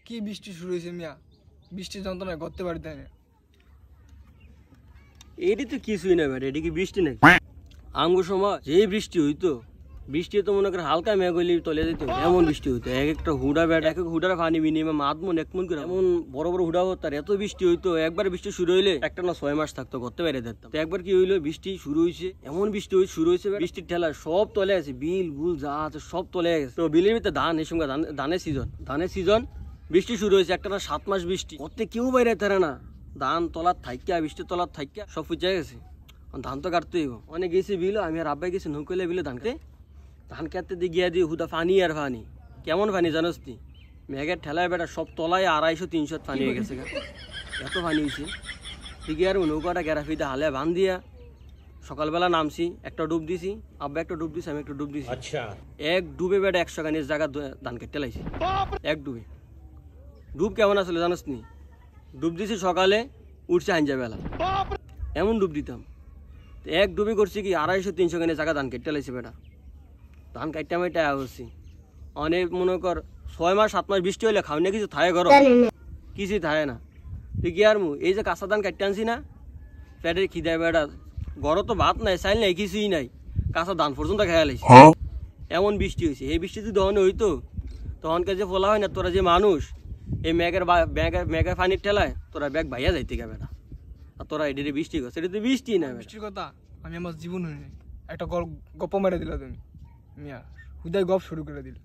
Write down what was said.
কি বৃষ্টি শুরু হয়েছে মিয়া, বৃষ্টির যন্ত্রণায় করতে পারতে না। এটি তো কিছুই না ভাই, এটি কি বৃষ্টি নাকি? আমগো সময় যেই বৃষ্টি হইতো, বৃষ্টি তো মনে করে হালকা মেঘ হইলে তলে যেত, এমন বৃষ্টি হইতো। এক একটা হুডা বেড়, এক এক হুডার পানি মিনিমাম আধমন একমন করে এমন বড় বড় হুডা হতো। এত বৃষ্টি হইতো, একবার বৃষ্টি শুরু হইলে একটা না 6 মাস থাকতো, করতে বাইরে দেখতাম। তো একবার কি হইলো, বৃষ্টি শুরু হয়েছে, এমন বৃষ্টি শুরু হয়েছে, বৃষ্টির ঠেলা সব তলে আছে, বিল বুল যা আছে সব তলে গেছে। তো বিলের ভিতরে ধান, এই সঙ্গে ধানের সিজন, বৃষ্টি শুরু হয়েছে, একটা না 7 মাস বৃষ্টি, করতে কেউ বাইরে তারা না। ধান তলার থাইকা, বৃষ্টির তলার থাইকা সব ফুচে গেছে। ধান তো কাটতেই অনেক গেছি বিল, আমি আর আব্বাই গেছি নৌকলে বিলে ধান কাটতে। ধান কাটতে দিয়ে গিয়া দিয়ে হুদা পানি আর পানি, কেমন পানি জানোস তুই? মেঘের ঠেলায় বেটা সব তলায় 250-300 পানি হয়ে গেছে, এত পানি হয়েছে। ঠিক আর নৌকাটা গ্যারাফিতে হালে বান দিয়া সকালবেলা নামছি, একটা ডুব দিছি, আব্বা একটা ডুব দিছি, আমি একটা ডুব দিছি। আচ্ছা, এক ডুবে বেটা 100 খানির জায়গা ধান কাটতে লাইছি এক ডুবে। ডুব কেমন আসলে জানোস নি? ডুব দিছি সকালে, উঠছে আঞ্জা বেলা, এমন ডুব দিতাম। এক ডুবি করছি কি 250-300 খানির জায়গা ধান কাটতে লাইছি বেটা। ধান কাটতে আমি টায়া করছি অনেক, মনে কর 6 মাস 7 মাস বৃষ্টি হইলে খাওয়া কিছু থাকে ঘর, কিছুই থাকে না। তুই কি আর এই যে কাঁচা ধান কাটতে আনছি না, পেটের খিদায় বেড়া, ঘরও তো ভাত নাই, চাইল নাই, কিছুই নাই, কাঁচা ধান পর্যন্ত খেয়া লাইছি। এমন বৃষ্টি হয়েছে। এই বৃষ্টি যদি তখন হইতো, তখনকার যে ফলা হয় না, তোরা যে মানুষ এই মেঘের পানির ঠেলায় তোরা ব্যাগ ভাইয়া যাইতে গেবে না, আর তোরা এটি বৃষ্টি করছে। এটা তো বৃষ্টি না, বৃষ্টির কথা আমি আমার জীবন হইনি। একটা গপ্প মেরে দিলা তুমি মিয়া, হুদায় গপ শুরু করে দিল।